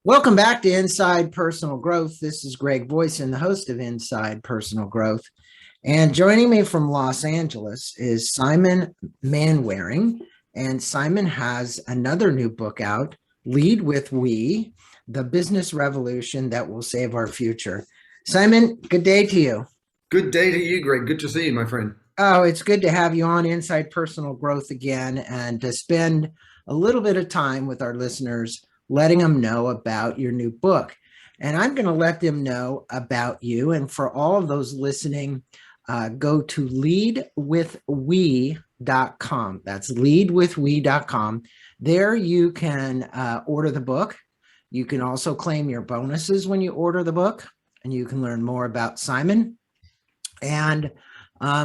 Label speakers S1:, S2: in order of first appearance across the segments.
S1: Welcome back to Inside Personal Growth. This is Greg Voisen, the host of Inside Personal Growth. And joining me from Los Angeles is Simon Mainwaring. And Simon has another new book out, Lead with We, The Business Revolution That Will Save Our Future. Simon, good day to you.
S2: Good day to you, Greg. Good to see you, my friend.
S1: Oh, it's good to have you on Inside Personal Growth again and to spend a little bit of time with our listeners, letting them know about your new book. And I'm going to let them know about you. And for all of those listening, go to leadwithwe.com. That's leadwithwe.com. There you can order the book. You can also claim your bonuses when you order the book, and you can learn more about Simon and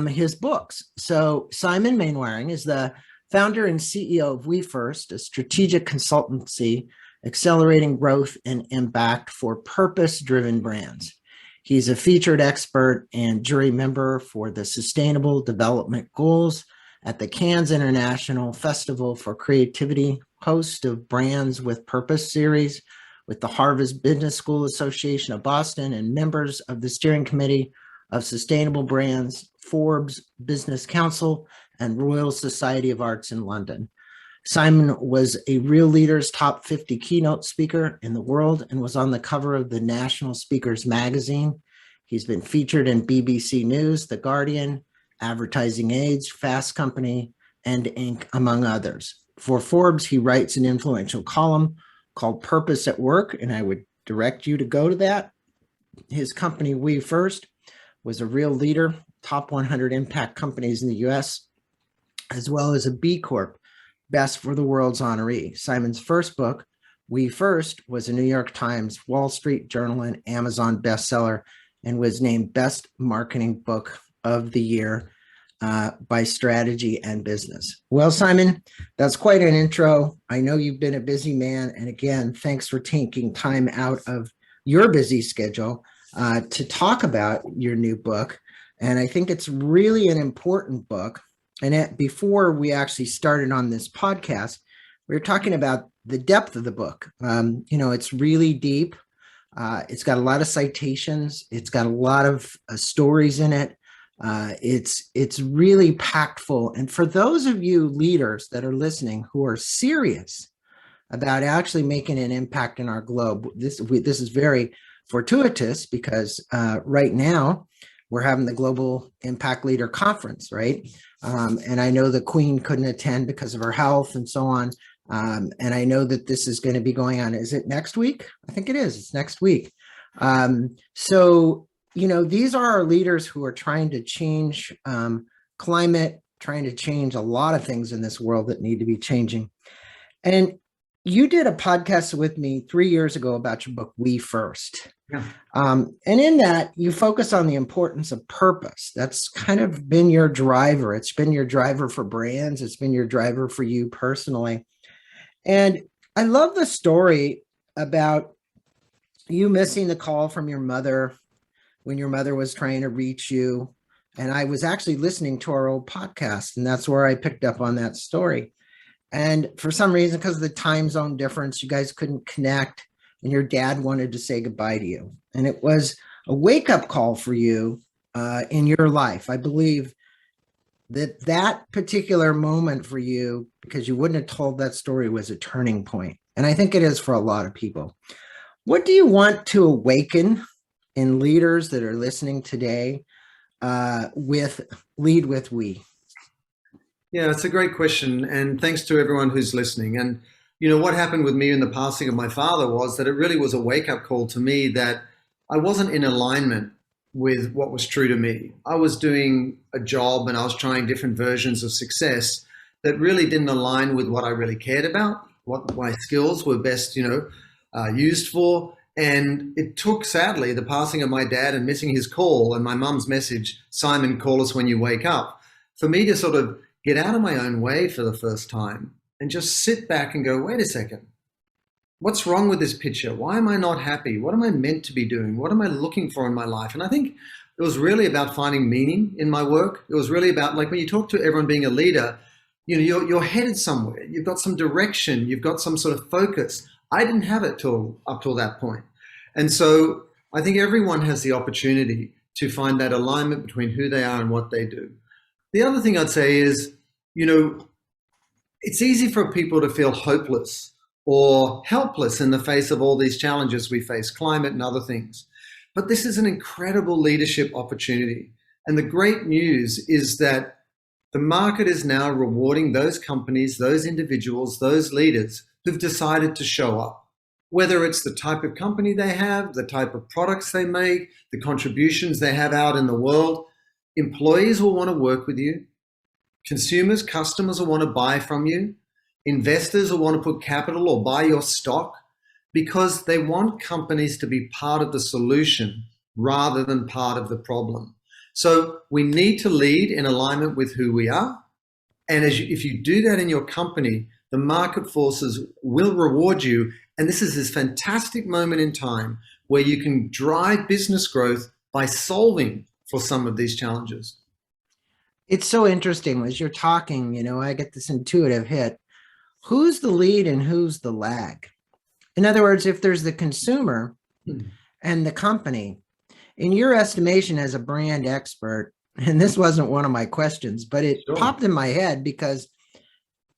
S1: his books. So Simon Mainwaring is the founder and CEO of We First, a strategic consultancy accelerating growth and impact for purpose-driven brands. He's a featured expert and jury member for the Sustainable Development Goals at the Cannes International Festival for Creativity, host of Brands with Purpose series with the Harvard Business School Association of Boston, and members of the steering committee of Sustainable Brands, Forbes Business Council, and Royal Society of Arts in London. Simon was a Real Leaders Top 50 keynote speaker in the world and was on the cover of the National Speakers magazine. He's been featured in BBC News, The Guardian, Advertising Age, Fast Company, and Inc., among others. For Forbes, he writes an influential column called Purpose at Work, and I would direct you to go to that. His company, We First, was a real leader, top 100 impact companies in the US, as well as a B Corp, Best for the World's honoree. Simon's first book, We First, was a New York Times, Wall Street Journal, and Amazon bestseller, and was named Best Marketing Book of the Year by Strategy and Business. Well, Simon, that's quite an intro. I know you've been a busy man, and again, thanks for taking time out of your busy schedule to talk about your new book. And I think it's really an important book. And before we actually started on this podcast, we were talking about the depth of the book. It's really deep. It's got a lot of citations. It's got a lot of stories in it. It's really packed full. And for those of you leaders that are listening who are serious about actually making an impact in our globe, this is very fortuitous because right now we're having the Global Impact Leader Conference, right? And I know the Queen couldn't attend because of her health and so on. And I know that this is going to be going on. Is it next week? I think it is. It's next week. These are our leaders who are trying to change climate, trying to change a lot of things in this world that need to be changing. And you did a podcast with me 3 years ago about your book, We First. Yeah. And in that, you focus on the importance of purpose. That's kind of been your driver. It's been your driver for brands. It's been your driver for you personally. And I love the story about you missing the call from your mother when your mother was trying to reach you. And I was actually listening to our old podcast, and that's where I picked up on that story. And for some reason, because of the time zone difference, you guys couldn't connect, and your dad wanted to say goodbye to you. And it was a wake-up call for you in your life. I believe that particular moment for you, because you wouldn't have told that story, was a turning point. And I think it is for a lot of people. What do you want to awaken in leaders that are listening today with Lead with We?
S2: Yeah, it's a great question. And thanks to everyone who's listening. And, what happened with me in the passing of my father was that it really was a wake-up call to me that I wasn't in alignment with what was true to me. I was doing a job and I was trying different versions of success that really didn't align with what I really cared about, what my skills were best, used for. And it took, sadly, the passing of my dad and missing his call and my mum's message, Simon, call us when you wake up, for me to sort of get out of my own way for the first time and just sit back and go, wait a second, what's wrong with this picture? Why am I not happy? What am I meant to be doing? What am I looking for in my life? And I think it was really about finding meaning in my work. It was really about, like, when you talk to everyone being a leader, you're headed somewhere. You've got some direction. You've got some sort of focus. I didn't have it up till that point. And so I think everyone has the opportunity to find that alignment between who they are and what they do. The other thing I'd say is, you know, it's easy for people to feel hopeless or helpless in the face of all these challenges we face, climate and other things. But this is an incredible leadership opportunity. And the great news is that the market is now rewarding those companies, those individuals, those leaders who've decided to show up. Whether it's the type of company they have, the type of products they make, the contributions they have out in the world, employees will want to work with you. Consumers, customers will want to buy from you. Investors will want to put capital or buy your stock because they want companies to be part of the solution rather than part of the problem. So we need to lead in alignment with who we are. And if you do that in your company, the market forces will reward you. And this is this fantastic moment in time where you can drive business growth by solving for some of these challenges.
S1: It's so interesting as you're talking, you know, I get this intuitive hit. Who's the lead and who's the lag? In other words, if there's the consumer and the company, in your estimation as a brand expert, and this wasn't one of my questions, but it popped in my head because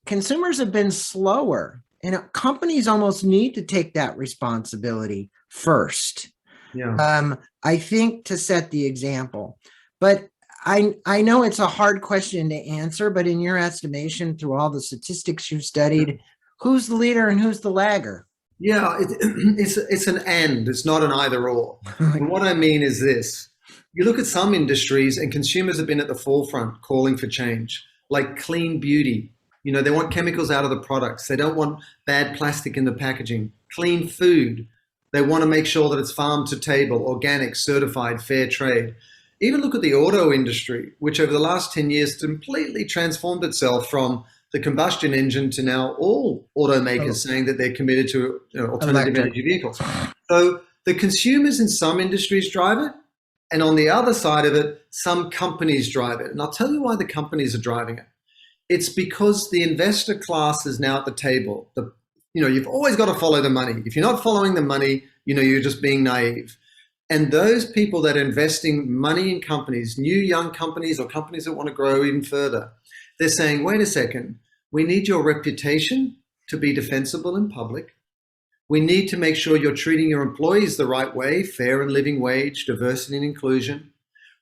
S1: consumers have been slower and companies almost need to take that responsibility first.
S2: Yeah.
S1: I think to set the example, but I know it's a hard question to answer, but in your estimation, through all the statistics you've studied, who's the leader and who's the lagger?
S2: Yeah, it's an and, it's not an either or. And what I mean is this. You look at some industries and consumers have been at the forefront calling for change, like clean beauty. You know, they want chemicals out of the products. They don't want bad plastic in the packaging. Clean food. They want to make sure that it's farm to table, organic, certified, fair trade. Even look at the auto industry, which over the last 10 years completely transformed itself from the combustion engine to now all automakers saying that they're committed to alternative energy vehicles. So the consumers in some industries drive it, and on the other side of it, some companies drive it. And I'll tell you why the companies are driving it. It's because the investor class is now at the table. You've always got to follow the money. If you're not following the money, you're just being naive. And those people that are investing money in companies, new young companies or companies that want to grow even further, they're saying, wait a second, we need your reputation to be defensible in public. We need to make sure you're treating your employees the right way, fair and living wage, diversity and inclusion.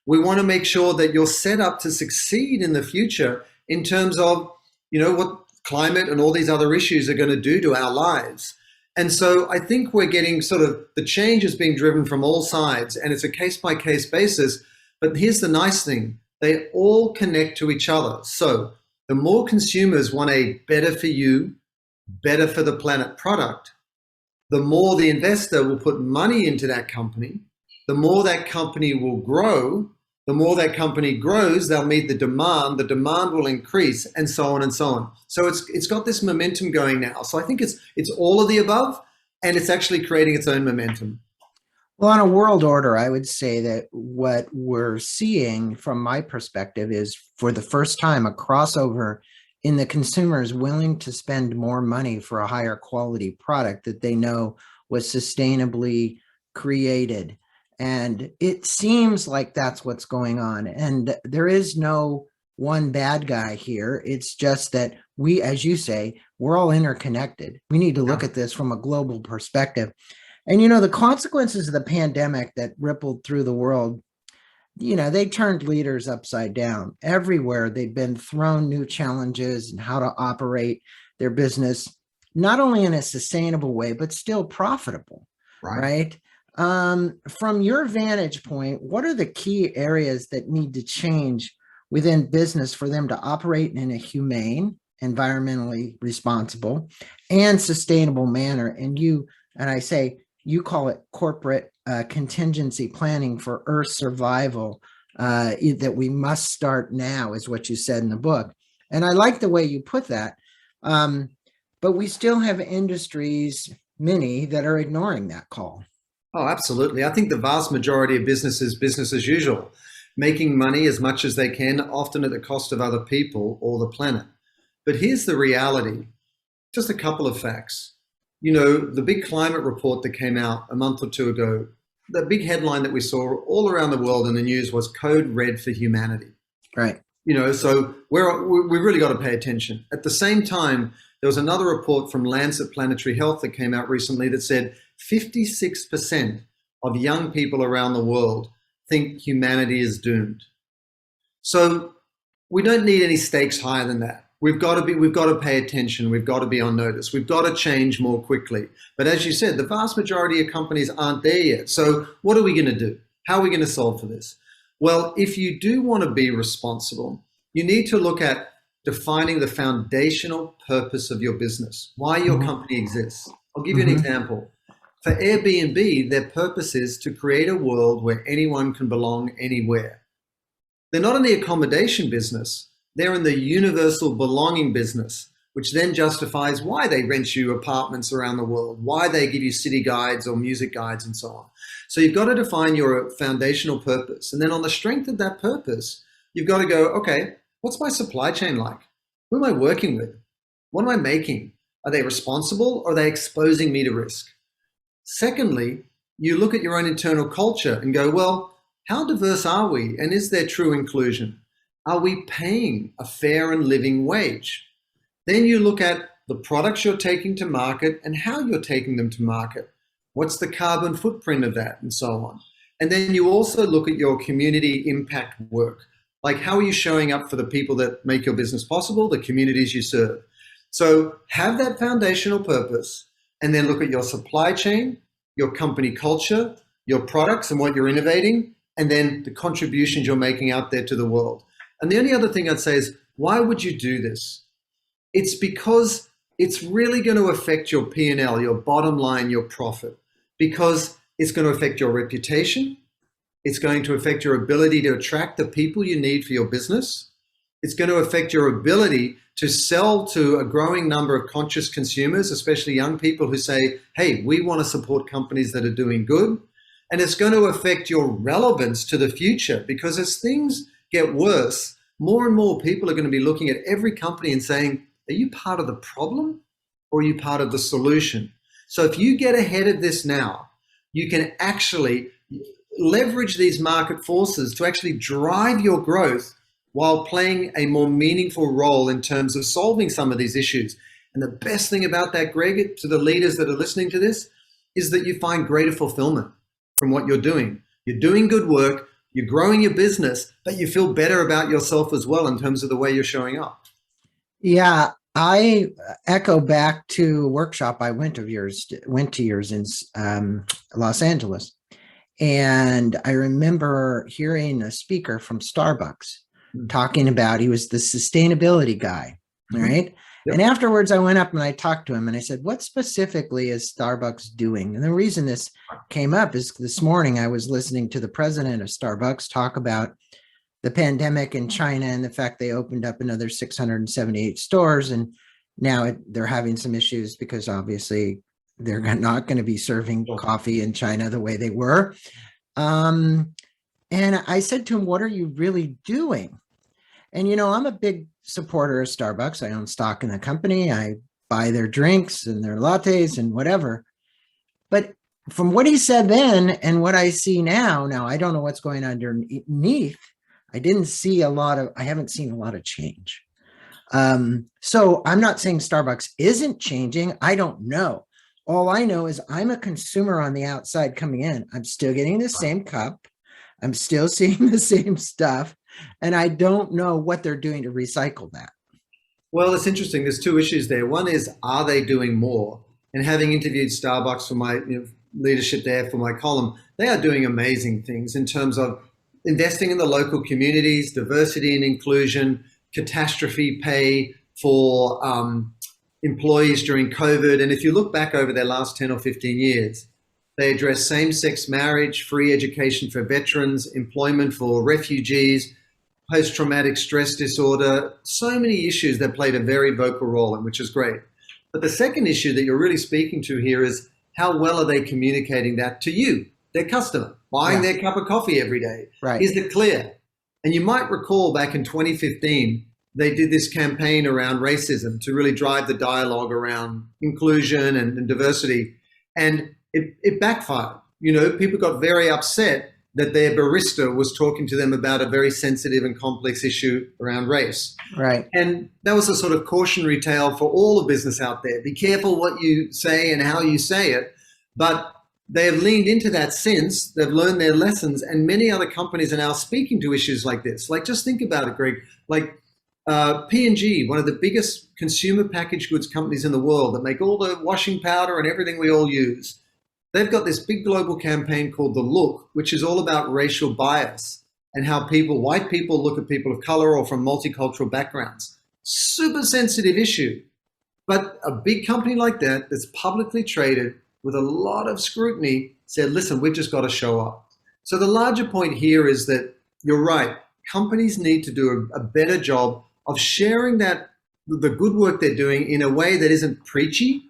S2: We want to make sure that you're set up to succeed in the future in terms of, what climate and all these other issues are going to do to our lives. And so I think we're getting sort of the change is being driven from all sides, and it's a case-by-case basis. But here's the nice thing. They all connect to each other. So the more consumers want a better for you, better for the planet product, the more the investor will put money into that company, the more that company will grow. The more that company grows, they'll meet the demand will increase, and so on and so on. So it's got this momentum going now. So I think it's all of the above, and it's actually creating its own momentum.
S1: Well, on a world order, I would say that what we're seeing from my perspective is for the first time a crossover in the consumers willing to spend more money for a higher quality product that they know was sustainably created. And it seems like that's what's going on. And there is no one bad guy here. It's just that we, as you say, we're all interconnected. We need to look at this from a global perspective. And, the consequences of the pandemic that rippled through the world, they turned leaders upside down. Everywhere they've been thrown new challenges and how to operate their business, not only in a sustainable way, but still profitable, right? From your vantage point, what are the key areas that need to change within business for them to operate in a humane, environmentally responsible, and sustainable manner? And you call it corporate contingency planning for Earth survival, that we must start now, is what you said in the book. And I like the way you put that. But we still have industries, many, that are ignoring that call.
S2: Oh, absolutely. I think the vast majority of business as usual, making money as much as they can, often at the cost of other people or the planet. But here's the reality. Just a couple of facts. the big climate report that came out a month or two ago, the big headline that we saw all around the world in the news was Code Red for Humanity.
S1: Right.
S2: So we really got to pay attention. At the same time, there was another report from Lancet Planetary Health that came out recently that said 56% of young people around the world think humanity is doomed. So we don't need any stakes higher than that. We've got to pay attention. We've got to be on notice. We've got to change more quickly. But as you said, the vast majority of companies aren't there yet. So what are we going to do? How are we going to solve for this? Well, if you do want to be responsible, you need to look at defining the foundational purpose of your business, why your company exists. I'll give you an example. For Airbnb, their purpose is to create a world where anyone can belong anywhere. They're not in the accommodation business. They're in the universal belonging business, which then justifies why they rent you apartments around the world, why they give you city guides or music guides and so on. So you've got to define your foundational purpose. And then on the strength of that purpose, you've got to go, okay, what's my supply chain like? Who am I working with? What am I making? Are they responsible or are they exposing me to risk? Secondly, you look at your own internal culture and go, well, how diverse are we? And is there true inclusion? Are we paying a fair and living wage? Then you look at the products you're taking to market and how you're taking them to market. What's the carbon footprint of that and so on? And then you also look at your community impact work. Like, how are you showing up for the people that make your business possible, the communities you serve? So have that foundational purpose and then look at your supply chain, your company culture, your products and what you're innovating, and then the contributions you're making out there to the world. And the only other thing I'd say is, why would you do this? It's because it's really going to affect your P&L, your bottom line, your profit, because it's going to affect your reputation. It's going to affect your ability to attract the people you need for your business. It's going to affect your ability to sell to a growing number of conscious consumers, especially young people who say, hey, we want to support companies that are doing good. And it's going to affect your relevance to the future, because as things get worse, more and more people are going to be looking at every company and saying, are you part of the problem or are you part of the solution? So if you get ahead of this now, you can actually leverage these market forces to actually drive your growth while playing a more meaningful role in terms of solving some of these issues. And the best thing about that, Greg, to the leaders that are listening to this, is that you find greater fulfillment from what you're doing. You're doing good work, you're growing your business, but you feel better about yourself as well in terms of the way you're showing up.
S1: Yeah, I echo back to a workshop I went to yours in Los Angeles. And I remember hearing a speaker from Starbucks talking about, he was the sustainability guy, right? Yep. And afterwards I went up and I talked to him and I said, what specifically is Starbucks doing? And the reason this came up is this morning I was listening to the president of Starbucks talk about the pandemic in China and the fact they opened up another 678 stores. And now they're having some issues because obviously they're not going to be serving coffee in China the way they were. And I said to him, what are you really doing? And, I'm a big supporter of Starbucks. I own stock in the company. I buy their drinks and their lattes and whatever. But from what he said then and what I see now I don't know what's going on underneath. I haven't seen a lot of change. So I'm not saying Starbucks isn't changing. I don't know. All I know is I'm a consumer on the outside coming in. I'm still getting the same cup. I'm still seeing the same stuff. And I don't know what they're doing to recycle that.
S2: Well, it's interesting. There's two issues there. One is, are they doing more? And having interviewed Starbucks for my leadership there for my column, they are doing amazing things in terms of investing in the local communities, diversity and inclusion, catastrophe pay for employees during COVID. And if you look back over their last 10 or 15 years, they address same-sex marriage, free education for veterans, employment for refugees, post-traumatic stress disorder, so many issues that played a very vocal role in, which is great. But the second issue that you're really speaking to here is, how well are they communicating that to you, their customer, buying their cup of coffee every day?
S1: Right.
S2: Is it clear? And you might recall back in 2015, they did this campaign around racism to really drive the dialogue around inclusion and diversity. And it backfired. You know, people got very upset that their barista was talking to them about a very sensitive and complex issue around race.
S1: Right.
S2: And that was a sort of cautionary tale for all the business out there. Be careful what you say and how you say it. But they have leaned into that since. They've learned their lessons. And many other companies are now speaking to issues like this. Like, just think about it, Greg. Like P&G, one of the biggest consumer packaged goods companies in the world that make all the washing powder and everything we all use. They've got this big global campaign called The Look, which is all about racial bias and how white people look at people of color or from multicultural backgrounds. Super sensitive issue. But a big company like that, that's publicly traded with a lot of scrutiny, said, listen, we've just got to show up. So the larger point here is that you're right. Companies need to do a better job of sharing the good work they're doing in a way that isn't preachy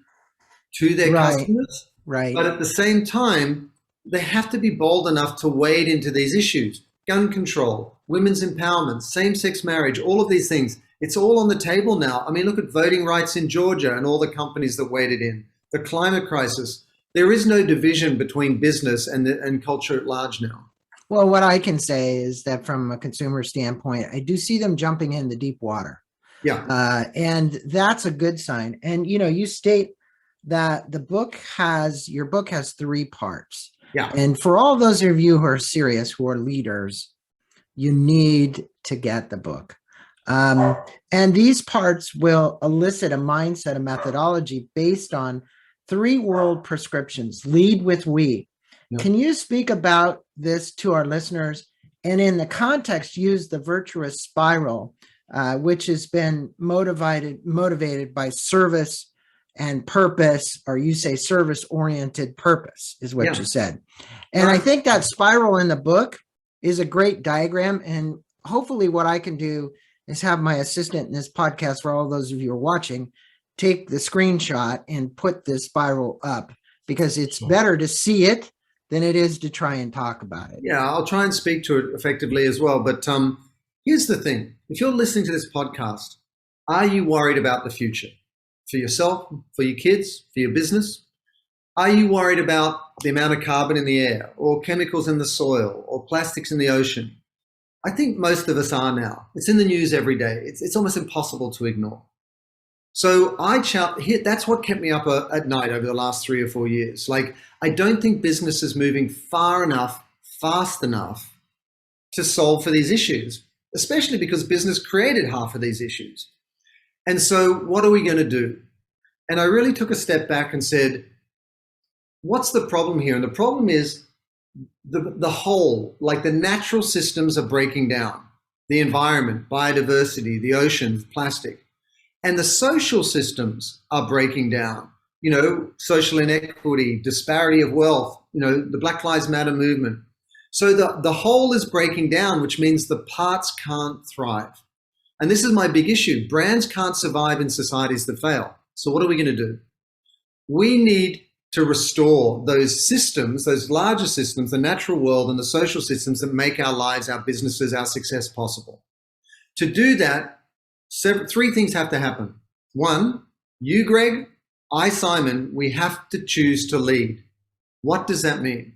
S2: to their customers.
S1: Right.
S2: But at the same time, they have to be bold enough to wade into these issues. Gun control, women's empowerment, same-sex marriage, all of these things. It's all on the table now. I mean, look at voting rights in Georgia and all the companies that waded in. The climate crisis. There is no division between business and culture at large now.
S1: Well, what I can say is that from a consumer standpoint, I do see them jumping in the deep water.
S2: Yeah.
S1: And that's a good sign. And, you know, you state that your book has 3 parts.
S2: Yeah.
S1: And for all those of you who are serious, who are leaders, you need to get the book. And these parts will elicit a mindset, a methodology based on 3 world prescriptions. Lead with we. Yeah. Can you speak about this to our listeners? And in the context, use the virtuous spiral, which has been motivated by service and purpose, or you say service-oriented purpose is what you said. And I think that spiral in the book is a great diagram. And hopefully what I can do is have my assistant in this podcast, for all those of you who are watching, take the screenshot and put this spiral up, because it's better to see it than it is to try and talk about it.
S2: Yeah, I'll try and speak to it effectively as well. But here's the thing. If you're listening to this podcast, are you worried about the future? For yourself, for your kids, for your business? Are you worried about the amount of carbon in the air, or chemicals in the soil, or plastics in the ocean? I think most of us are now. It's in the news every day. It's almost impossible to ignore. So that's what kept me up at night over the last 3 or 4 years. Like, I don't think business is moving far enough, fast enough to solve for these issues, especially because business created half of these issues. And so what are we going to do? And I really took a step back and said, what's the problem here? And the problem is the whole, like the natural systems are breaking down. The environment, biodiversity, the oceans, plastic. And the social systems are breaking down. You know, social inequity, disparity of wealth, you know, the Black Lives Matter movement. So the whole is breaking down, which means the parts can't thrive. And this is my big issue. Brands can't survive in societies that fail. So what are we going to do? We need to restore those systems, those larger systems, the natural world and the social systems that make our lives, our businesses, our success possible. To do that, 3 things have to happen. 1, you, Greg, I, Simon, we have to choose to lead. What does that mean?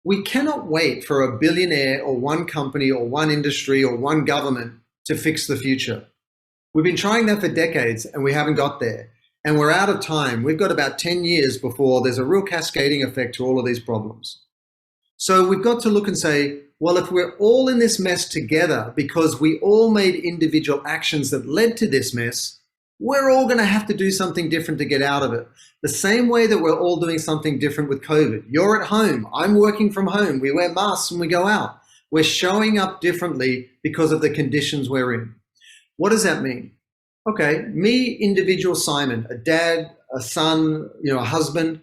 S2: We cannot wait for a billionaire or one company or one industry or one government to fix the future. We've been trying that for decades and we haven't got there. And we're out of time. We've got about 10 years before there's a real cascading effect to all of these problems. So we've got to look and say, well, if we're all in this mess together because we all made individual actions that led to this mess, we're all going to have to do something different to get out of it. The same way that we're all doing something different with COVID. You're at home. I'm working from home. We wear masks when we go out. We're showing up differently because of the conditions we're in. What does that mean? Okay, me, individual Simon, a dad, a son, a husband,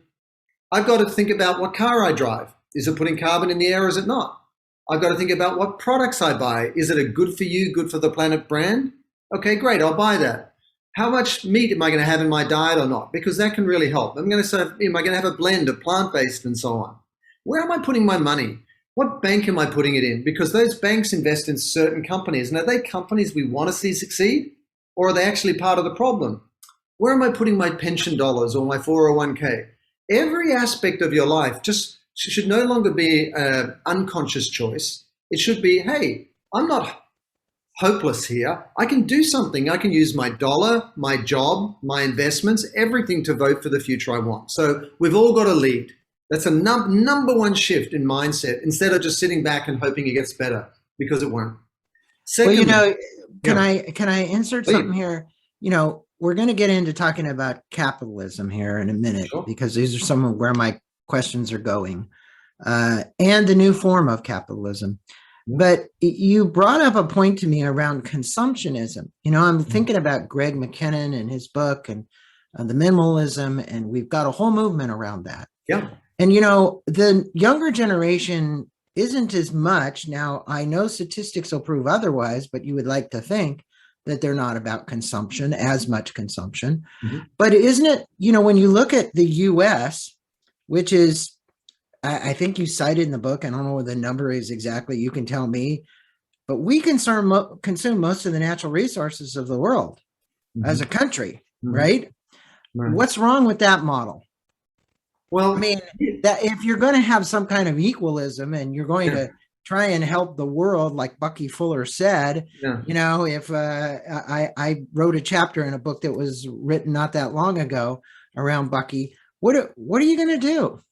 S2: I've got to think about what car I drive. Is it putting carbon in the air or is it not? I've got to think about what products I buy. Is it a good for you, good for the planet brand? Okay, great, I'll buy that. How much meat am I going to have in my diet or not? Because that can really help. Am I going to have a blend of plant-based and so on? Where am I putting my money? What bank am I putting it in? Because those banks invest in certain companies. And are they companies we want to see succeed? Or are they actually part of the problem? Where am I putting my pension dollars or my 401k? Every aspect of your life just should no longer be an unconscious choice. It should be, hey, I'm not hopeless here. I can do something. I can use my dollar, my job, my investments, everything to vote for the future I want. So we've all got to lead. That's a number one shift in mindset, instead of just sitting back and hoping it gets better, because it won't.
S1: Secondly, well,
S2: yeah.
S1: can I insert something here? We're going to get into talking about capitalism here in a minute, sure, because these are some of where my questions are going, and the new form of capitalism. But you brought up a point to me around consumptionism. I'm thinking about Greg McKinnon and his book and the minimalism, and we've got a whole movement around that.
S2: Yeah.
S1: And, the younger generation isn't as much. Now, I know statistics will prove otherwise, but you would like to think that they're not about consumption, as much consumption. Mm-hmm. But isn't it, when you look at the US, which is, I think you cited in the book, I don't know what the number is exactly, you can tell me, but we consume most of the natural resources of the world, mm-hmm, as a country, mm-hmm, right? What's wrong with that model? Well, I mean, that if you're going to have some kind of equalism and you're going to try and help the world, like Bucky Fuller said, if I wrote a chapter in a book that was written not that long ago around Bucky, what are you going to do?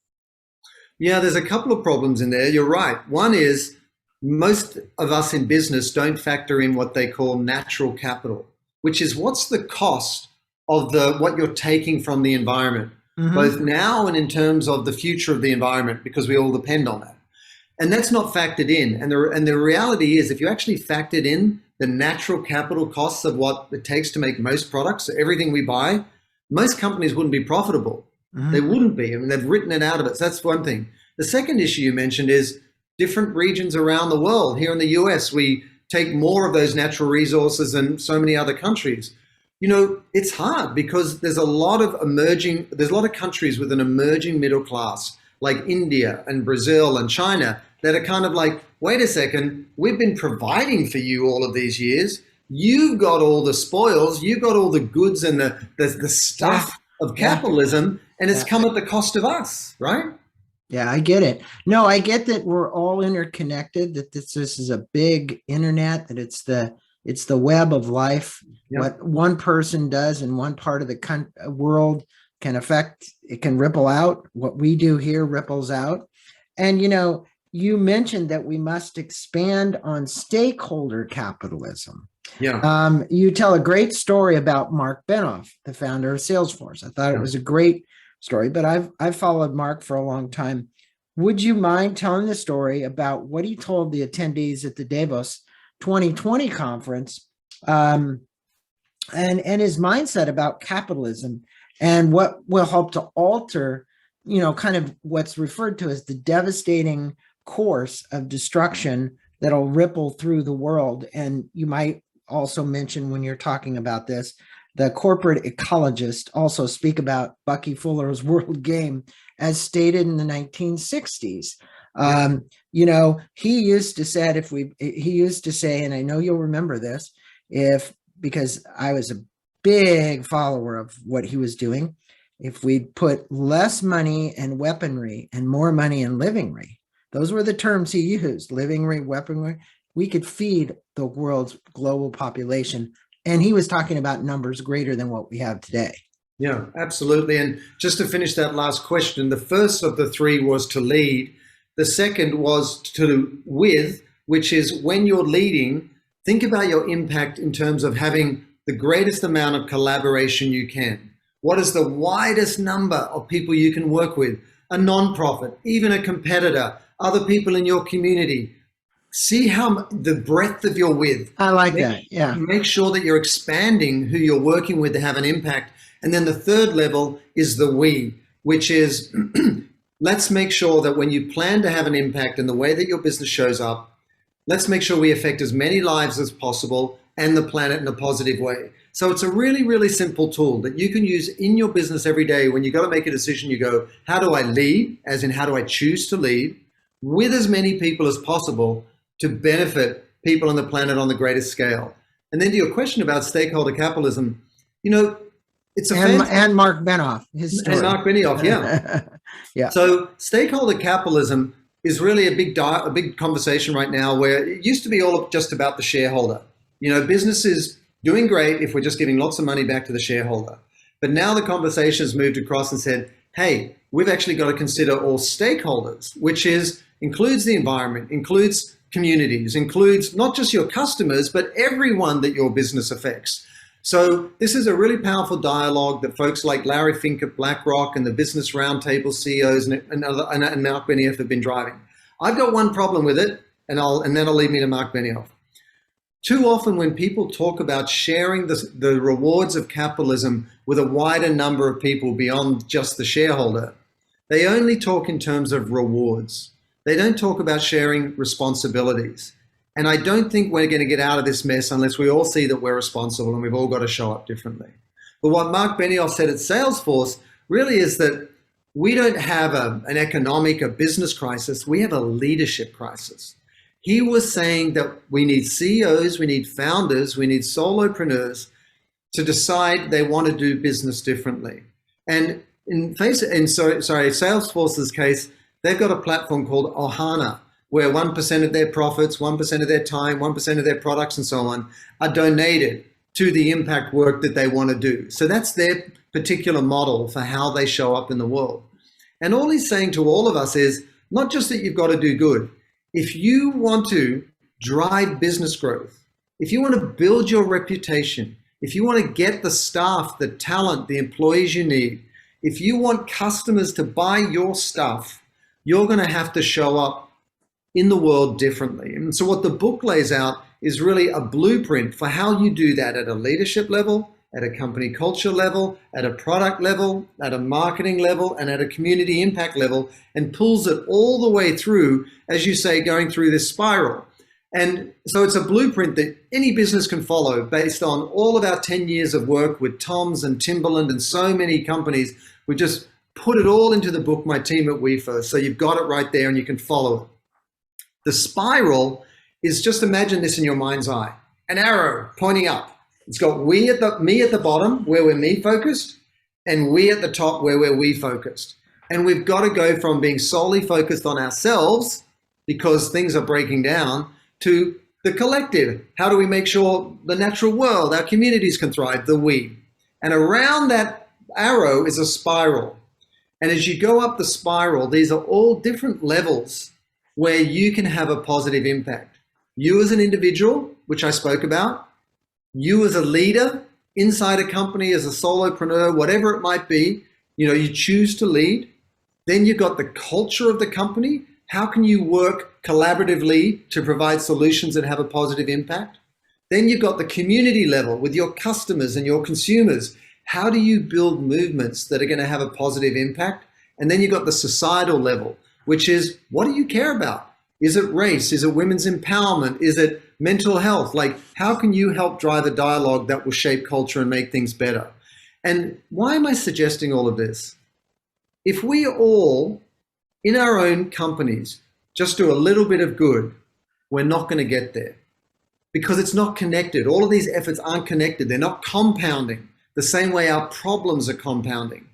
S2: Yeah, there's a couple of problems in there. You're right. One is most of us in business don't factor in what they call natural capital, which is what's the cost of what you're taking from the environment, mm-hmm, both now and in terms of the future of the environment, because we all depend on that. And that's not factored in. And the reality is, if you actually factored in the natural capital costs of what it takes to make most products, so everything we buy, most companies wouldn't be profitable. Mm-hmm. They wouldn't be. I mean, they've written it out of it. So that's one thing. The second issue you mentioned is different regions around the world. Here in the US, we take more of those natural resources than so many other countries. It's hard because there's a lot of countries with an emerging middle class, like India and Brazil and China, that are kind of like, wait a second, we've been providing for you all of these years. You've got all the spoils, you've got all the goods and the stuff of capitalism, and it's come at the cost of us, right?
S1: Yeah, I get it. No, I get that we're all interconnected, that this is a big internet, that it's the web of life. Yep. What one person does in one part of the world can affect, it can ripple out. What we do here ripples out. And, you mentioned that we must expand on stakeholder capitalism.
S2: Yeah.
S1: You tell a great story about Mark Benoff, the founder of Salesforce. I thought it was a great story, but I've followed Mark for a long time. Would you mind telling the story about what he told the attendees at the Davos 2020 conference, and his mindset about capitalism and what will help to alter, kind of what's referred to as the devastating course of destruction that'll ripple through the world? And you might also mention, when you're talking about this, the corporate ecologists also speak about Bucky Fuller's World Game as stated in the 1960s. He used to say, and I know you'll remember this, because I was a big follower of what he was doing, if we'd put less money in weaponry and more money in livingry, those were the terms he used, livingry, weaponry, we could feed the world's global population. And he was talking about numbers greater than what we have today.
S2: Yeah, absolutely. And just to finish that last question, the first of the three was to lead. The second was to with, which is when you're leading, think about your impact in terms of having the greatest amount of collaboration you can. What is the widest number of people you can work with? A nonprofit, even a competitor, other people in your community. See how the breadth of your with.
S1: I like that. Yeah.
S2: Make sure that you're expanding who you're working with to have an impact. And then the third level is the we, which is let's make sure that when you plan to have an impact in the way that your business shows up, let's make sure we affect as many lives as possible and the planet in a positive way. So it's a really, really simple tool that you can use in your business every day. When you got to make a decision, you go, how do I lead? As in, how do I choose to lead? with as many people as possible to benefit people on the planet on the greatest scale. And then to your question about stakeholder capitalism, it's a
S1: and Mark Benioff, his story.
S2: And Mark Benioff, yeah.
S1: Yeah.
S2: So stakeholder capitalism is really a big conversation right now, where it used to be all just about the shareholder. Business is doing great if we're just giving lots of money back to the shareholder. But now the conversation has moved across and said, hey, we've actually got to consider all stakeholders, which includes the environment, includes communities, includes not just your customers, but everyone that your business affects. So this is a really powerful dialogue that folks like Larry Fink at BlackRock and the Business Roundtable CEOs and Mark Benioff have been driving. I've got one problem with it, and then I'll leave me to Mark Benioff. Too often when people talk about sharing the rewards of capitalism with a wider number of people beyond just the shareholder, they only talk in terms of rewards. They don't talk about sharing responsibilities. And I don't think we're going to get out of this mess unless we all see that we're responsible and we've all got to show up differently. But what Mark Benioff said at Salesforce really is that we don't have a business crisis. We have a leadership crisis. He was saying that we need CEOs, we need founders, we need solopreneurs to decide they want to do business differently. And in Salesforce's case, they've got a platform called Ohana, where 1% of their profits, 1% of their time, 1% of their products and so on are donated to the impact work that they want to do. So that's their particular model for how they show up in the world. And all he's saying to all of us is not just that you've got to do good. If you want to drive business growth, if you want to build your reputation, if you want to get the staff, the talent, the employees you need, if you want customers to buy your stuff, you're going to have to show up in the world differently. And so what the book lays out is really a blueprint for how you do that at a leadership level, at a company culture level, at a product level, at a marketing level, and at a community impact level, and pulls it all the way through, as you say, going through this spiral. And so it's a blueprint that any business can follow based on all of our 10 years of work with Tom's and Timberland and so many companies. We just put it all into the book, my team at WeFirst. So you've got it right there and you can follow it. The spiral is, just imagine this in your mind's eye, an arrow pointing up. It's got me at the bottom where we're me focused, and we at the top where we're we focused. And we've got to go from being solely focused on ourselves because things are breaking down to the collective. How do we make sure the natural world, our communities can thrive, the we. And around that arrow is a spiral. And as you go up the spiral, these are all different levels where you can have a positive impact. You as an individual, which I spoke about, you as a leader inside a company, as a solopreneur, whatever it might be, you choose to lead. Then you've got the culture of the company. How can you work collaboratively to provide solutions that have a positive impact? Then you've got the community level with your customers and your consumers. How do you build movements that are going to have a positive impact? And then you've got the societal level, which is, what do you care about? Is it race? Is it women's empowerment? Is it mental health? Like, how can you help drive a dialogue that will shape culture and make things better? And why am I suggesting all of this? If we all, in our own companies, just do a little bit of good, we're not going to get there because it's not connected. All of these efforts aren't connected. They're not compounding the same way our problems are compounding.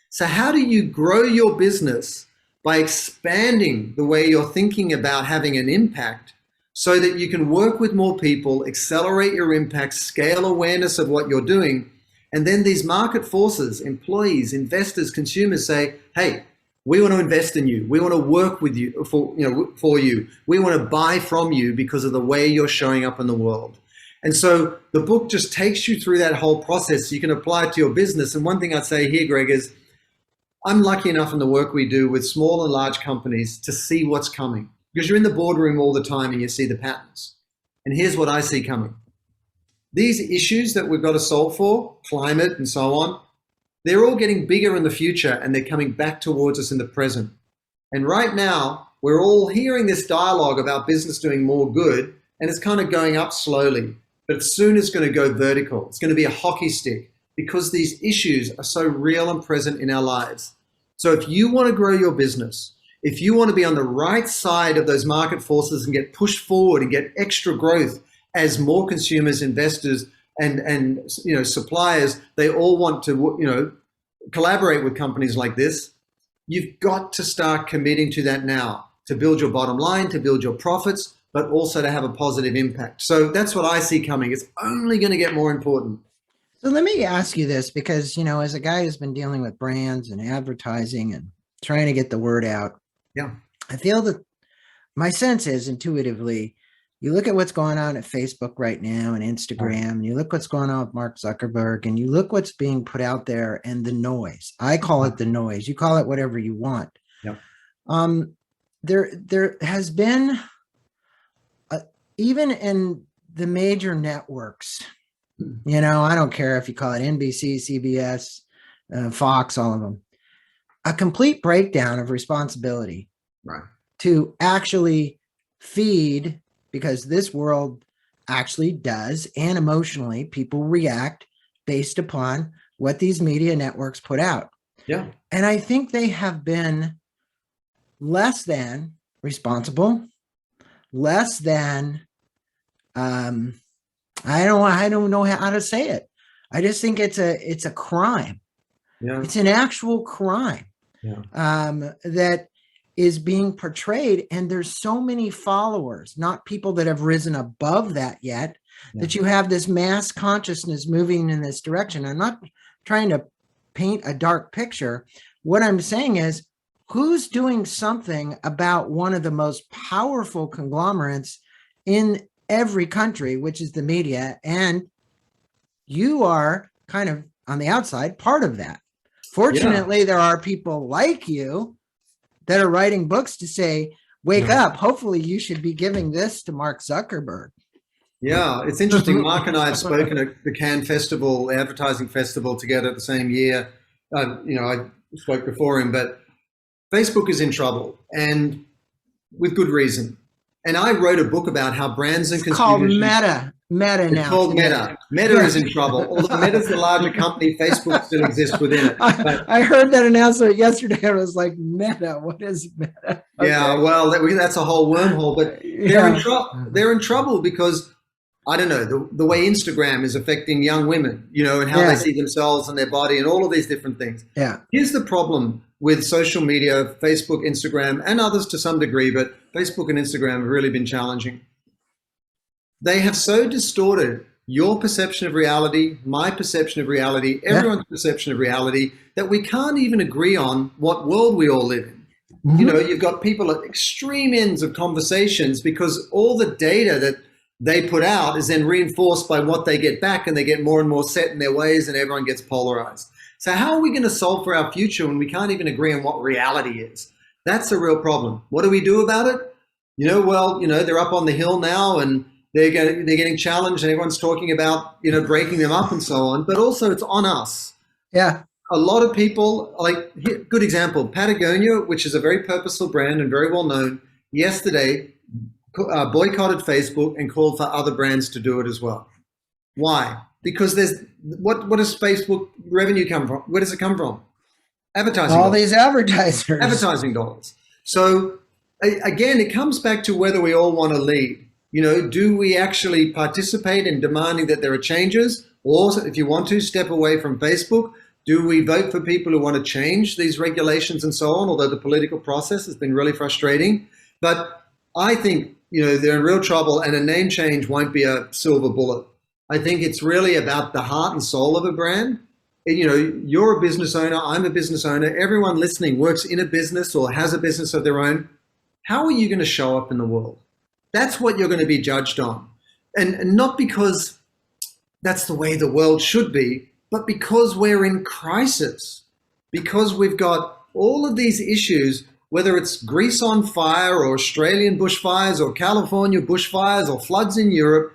S2: So how do you grow your business by expanding the way you're thinking about having an impact so that you can work with more people, accelerate your impact, scale awareness of what you're doing, and then these market forces, employees, investors, consumers say, hey, we want to invest in you. We want to work with you for you. We want to buy from you because of the way you're showing up in the world. And so the book just takes you through that whole process. You can apply it to your business. And one thing I'd say here, Greg, is I'm lucky enough in the work we do with small and large companies to see what's coming, because you're in the boardroom all the time and you see the patterns. And here's what I see coming. These issues that we've got to solve for, climate and so on, they're all getting bigger in the future and they're coming back towards us in the present. And right now, we're all hearing this dialogue about business doing more good, and it's kind of going up slowly, but soon it's going to go vertical. It's going to be a hockey stick, because these issues are so real and present in our lives. So if you want to grow your business, If you want to be on the right side of those market forces and get pushed forward and get extra growth as more consumers, investors, and suppliers, they all want to collaborate with companies like this, you've got to start committing to that now, to build your bottom line, to build your profits, but also to have a positive impact. So that's what I see coming. It's only going to get more important.
S1: So let me ask you this, because, as a guy who's been dealing with brands and advertising and trying to get the word out,
S2: yeah,
S1: I feel that my sense is intuitively, you look at what's going on at Facebook right now and Instagram, and you look what's going on with Mark Zuckerberg, and you look what's being put out there and the noise. I call it the noise. You call it whatever you want.
S2: Yeah.
S1: There has been, even in the major networks, I don't care if you call it NBC, CBS, Fox, all of them, a complete breakdown of responsibility,
S2: right,
S1: to actually feed, because this world actually does, and emotionally people react based upon what these media networks put out.
S2: Yeah.
S1: And I think they have been less than responsible, less than, I don't know how to say it. I just think it's a crime.
S2: Yeah.
S1: It's an actual crime.
S2: Yeah.
S1: That is being portrayed, and there's so many followers, not people that have risen above that yet, that you have this mass consciousness moving in this direction. I'm not trying to paint a dark picture. What I'm saying is, who's doing something about one of the most powerful conglomerates in every country, which is the media, and you are kind of on the outside part of that. Fortunately, there are people like you that are writing books to say, wake up. Hopefully you should be giving this to Mark Zuckerberg.
S2: Yeah, it's interesting. Mark and I have spoken at the Cannes Festival, advertising festival, together the same year. I spoke before him, but Facebook is in trouble, and with good reason. And I wrote a book about how brands and consumers...
S1: It's called Meta. Meta now.
S2: It's called Meta. Meta is in trouble. Although Meta's the larger company, Facebook still exists within it. But
S1: I heard that announcement yesterday. I was like, Meta? What is Meta? Okay.
S2: Yeah, well, that's a whole wormhole. But they're in trouble because, I don't know, the way Instagram is affecting young women, and how they see themselves and their body and all of these different things.
S1: Yeah.
S2: Here's the problem with social media, Facebook, Instagram, and others to some degree, but Facebook and Instagram have really been challenging. They have so distorted your perception of reality, my perception of reality, everyone's perception of reality, that we can't even agree on what world we all live in. Mm-hmm. You've got people at extreme ends of conversations because all the data that they put out is then reinforced by what they get back, and they get more and more set in their ways, and everyone gets polarized. So how are we going to solve for our future when we can't even agree on what reality is? That's a real problem. What do we do about it? They're up on the hill now, and they're getting challenged, and everyone's talking about, breaking them up and so on. But also it's on us.
S1: Yeah.
S2: A lot of people, good example, Patagonia, which is a very purposeful brand and very well known, yesterday boycotted Facebook and called for other brands to do it as well. Why? Because what does Facebook revenue come from? Where does it come from? Advertising.
S1: All these advertisers.
S2: Advertising dollars. So again, it comes back to whether we all want to lead. Do we actually participate in demanding that there are changes? Or if you want to, step away from Facebook. Do we vote for people who want to change these regulations and so on? Although the political process has been really frustrating. But I think, they're in real trouble, and a name change won't be a silver bullet. I think it's really about the heart and soul of a brand. You're a business owner, I'm a business owner. Everyone listening works in a business or has a business of their own. How are you going to show up in the world? That's what you're going to be judged on. And not because that's the way the world should be, but because we're in crisis. Because we've got all of these issues, whether it's Greece on fire or Australian bushfires or California bushfires or floods in Europe,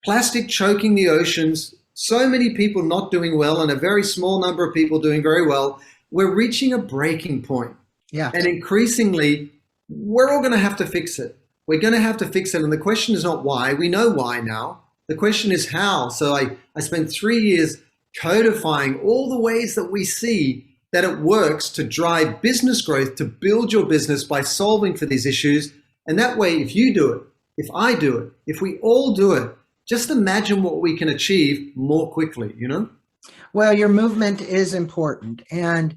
S2: plastic choking the oceans, so many people not doing well and a very small number of people doing very well. We're reaching a breaking point.
S1: Yeah.
S2: And increasingly, we're all going to have to fix it. We're going to have to fix it. And the question is not why. We know why now. The question is how. So I spent 3 years codifying all the ways that we see that it works to drive business growth, to build your business by solving for these issues. And that way, if you do it, if I do it, if we all do it, just imagine what we can achieve more quickly, you know?
S1: Well, your movement is important. And,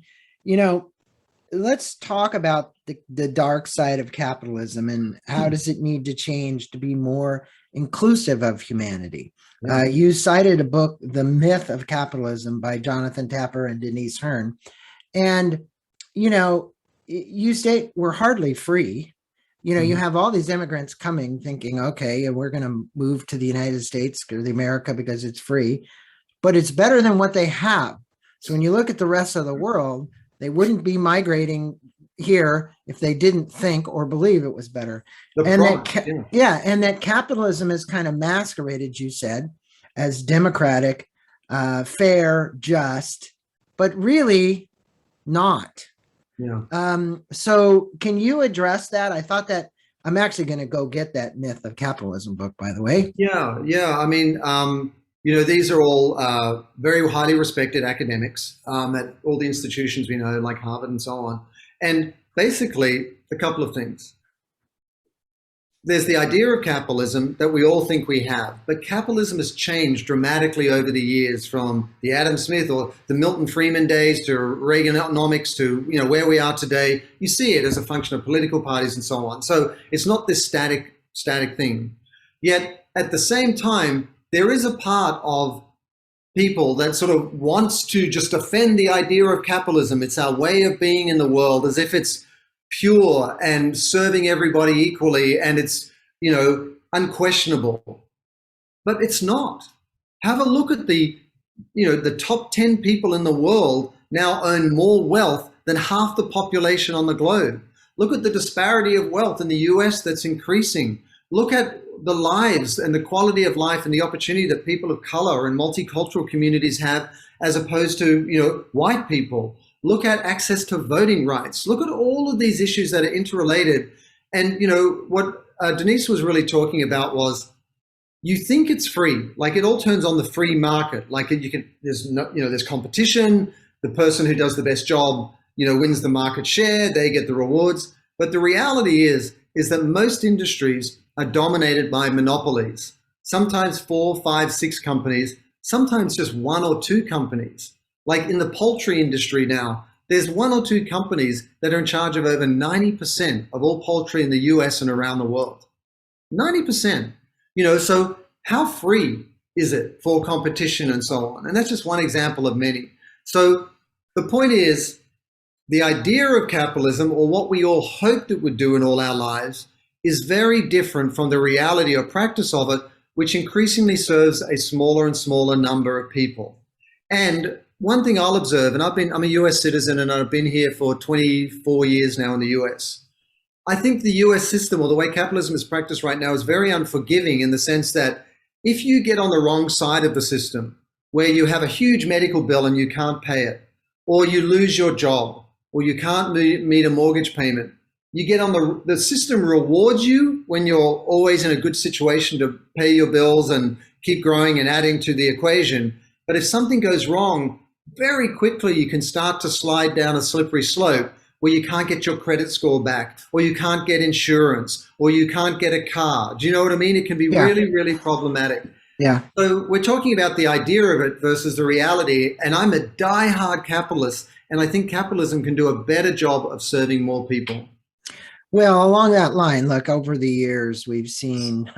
S1: let's talk about the dark side of capitalism and how does it need to change to be more inclusive of humanity. You cited a book, The Myth of Capitalism by Jonathan Tapper and Denise Hearn. And, you state we're hardly free. You have all these immigrants coming thinking, okay, we're going to move to the United States or the America because it's free, but it's better than what they have. So when you look at the rest of the world, they wouldn't be migrating here if they didn't think or believe it was better. And that capitalism is kind of masqueraded, you said, as democratic, fair, just, but really not. So can you address that? I thought that I'm actually going to go get that Myth of Capitalism book, by the way.
S2: I mean, these are all very highly respected academics at all the institutions we know, like Harvard and so on. And basically, a couple of things. There's the idea of capitalism that we all think we have, but capitalism has changed dramatically over the years, from the Adam Smith or the Milton Friedman days to Reaganomics to where we are today. You see it as a function of political parties and so on. So it's not this static thing. Yet at the same time, there is a part of people that sort of wants to just defend the idea of capitalism. It's our way of being in the world, as if it's pure and serving everybody equally, and it's, unquestionable. But it's not. Have a look at the top 10 people in the world now own more wealth than half the population on the globe. Look at the disparity of wealth in the US that's increasing. Look at the lives and the quality of life and the opportunity that people of color and multicultural communities have, as opposed to, white people. Look at access to voting rights. Look at all of these issues that are interrelated. And, what Denise was really talking about was, you think it's free, like it all turns on the free market. Like there's competition. The person who does the best job, wins the market share. They get the rewards. But the reality is that most industries are dominated by monopolies, sometimes 4, 5, 6 companies, sometimes just 1 or 2 companies. Like in the poultry industry now, there's 1 or 2 companies that are in charge of over 90% of all poultry in the US and around the world. 90%. So how free is it for competition and so on? And that's just one example of many. So the point is, the idea of capitalism, or what we all hoped it would do in all our lives, is very different from the reality or practice of it, which increasingly serves a smaller and smaller number of people. And one thing I'll observe, and I'm a US citizen and I've been here for 24 years now in the US. I think the US system, or the way capitalism is practiced right now, is very unforgiving, in the sense that if you get on the wrong side of the system, where you have a huge medical bill and you can't pay it, or you lose your job, or you can't meet a mortgage payment, you get on the system rewards you when you're always in a good situation to pay your bills and keep growing and adding to the equation. But if something goes wrong, very quickly you can start to slide down a slippery slope where you can't get your credit score back, or you can't get insurance, or you can't get a car. Do you know what I mean? It can be really, really problematic.
S1: Yeah.
S2: So we're talking about the idea of it versus the reality. And I'm a diehard capitalist, and I think capitalism can do a better job of serving more people.
S1: Well, along that line, look, over the years, we've seen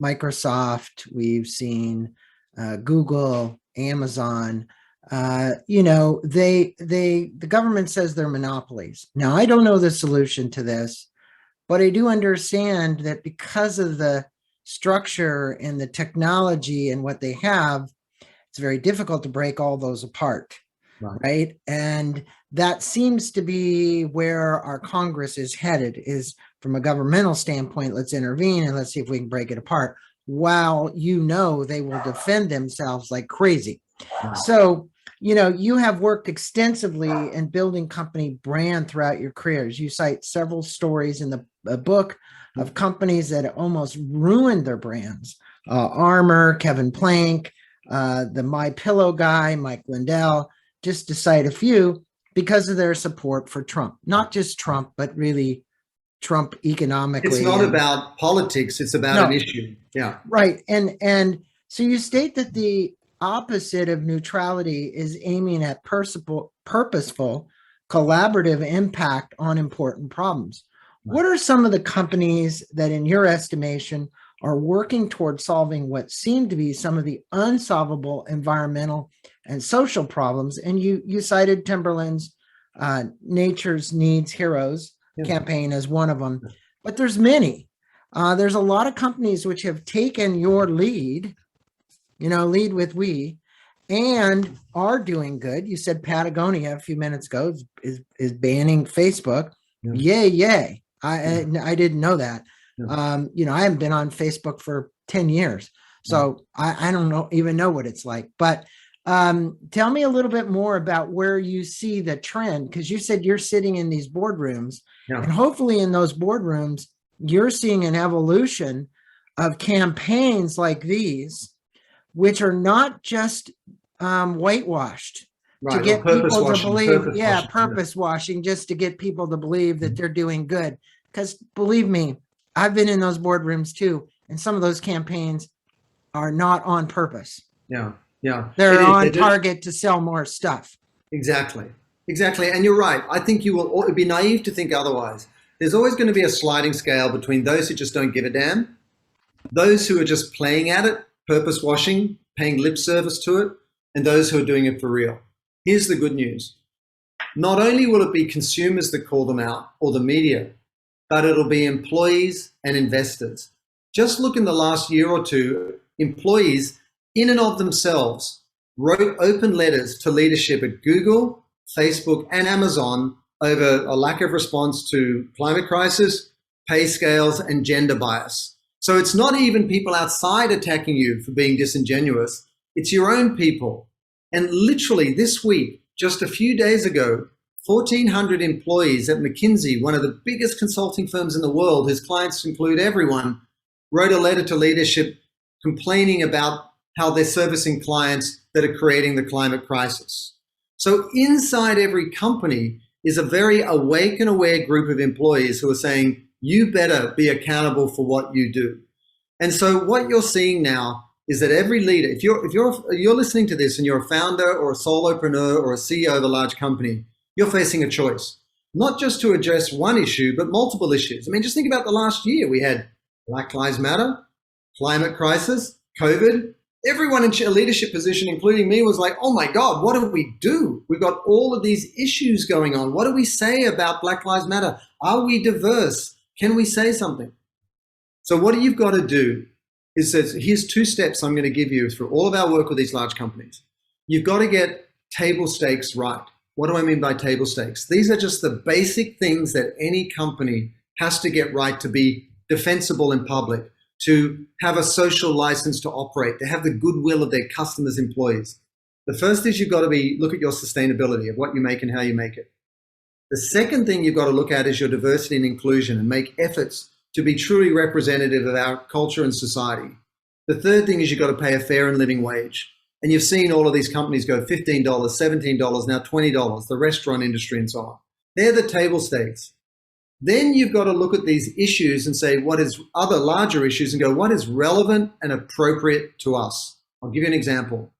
S1: Microsoft, we've seen Google, Amazon. The government says they're monopolies. Now, I don't know the solution to this, but I do understand that because of the structure and the technology and what they have, it's very difficult to break all those apart. Right. And that seems to be where our Congress is headed, is from a governmental standpoint, let's intervene and let's see if we can break it apart, while they will defend themselves like crazy. Right. So, you have worked extensively in building company brand throughout your careers. You cite several stories in the book of companies that almost ruined their brands. Armor, Kevin Plank, the My Pillow guy, Mike Lindell, just to cite a few. because of their support for Trump. Not just Trump, but really Trump economically.
S2: It's not about politics, it's about an issue. Yeah.
S1: Right. And so you state that the opposite of neutrality is aiming at purposeful, collaborative impact on important problems. Right. What are some of the companies that, in your estimation, are working towards solving what seem to be some of the unsolvable environmental and social problems? And you cited Timberland's Nature's Needs Heroes campaign as one of them, but there's many. There's a lot of companies which have taken your lead, lead with we, and are doing good. You said Patagonia a few minutes ago is banning Facebook. Yeah. Yay. I didn't know that. I haven't been on Facebook for 10 years. So I don't even know what it's like. But tell me a little bit more about where you see the trend, because you said you're sitting in these boardrooms, and hopefully in those boardrooms, you're seeing an evolution of campaigns like these, which are not just whitewashed to get people to believe, purpose washing, just to get people to believe that they're doing good. Because believe me, I've been in those boardrooms too, and some of those campaigns are not on purpose. They're on target to sell more stuff. Exactly.
S2: And you're right. I think it'd be naive to think otherwise. There's always going to be a sliding scale between those who just don't give a damn, those who are just playing at it, purpose washing, paying lip service to it, and those who are doing it for real. Here's the good news. Not only will it be consumers that call them out, or the media, but it'll be employees and investors. Just look in the last year or two, employees in and of themselves wrote open letters to leadership at Google, Facebook, and Amazon over a lack of response to climate crisis, pay scales, and gender bias. So it's not even people outside attacking you for being disingenuous. It's your own people. And literally this week, just a few days ago, 1,400 employees at McKinsey, one of the biggest consulting firms in the world, whose clients include everyone, wrote a letter to leadership complaining about how they're servicing clients that are creating the climate crisis. So inside every company is a very awake and aware group of employees who are saying, you better be accountable for what you do. And so what you're seeing now is that every leader, if you're listening to this and you're a founder or a solopreneur or a CEO of a large company, you're facing a choice, not just to address one issue, but multiple issues. I mean, just think about the last year. We had Black Lives Matter, climate crisis, COVID. Everyone in a leadership position, including me, was like, oh my God, what do we do? We've got all of these issues going on. What do we say about Black Lives Matter? Are we diverse? Can we say something? So what you've got to do is here's 2 steps I'm going to give you for all of our work with these large companies. You've got to get table stakes right. What do I mean by table stakes? These are just the basic things that any company has to get right to be defensible in public, to have a social license to operate, to have the goodwill of their customers' employees. The first is you've got to look at your sustainability of what you make and how you make it. The second thing you've got to look at is your diversity and inclusion and make efforts to be truly representative of our culture and society. The third thing is you've got to pay a fair and living wage. And you've seen all of these companies go $15, $17, now $20, the restaurant industry and so on. They're the table stakes. Then you've got to look at these issues and say, what is other larger issues, and go, what is relevant and appropriate to us? I'll give you an example.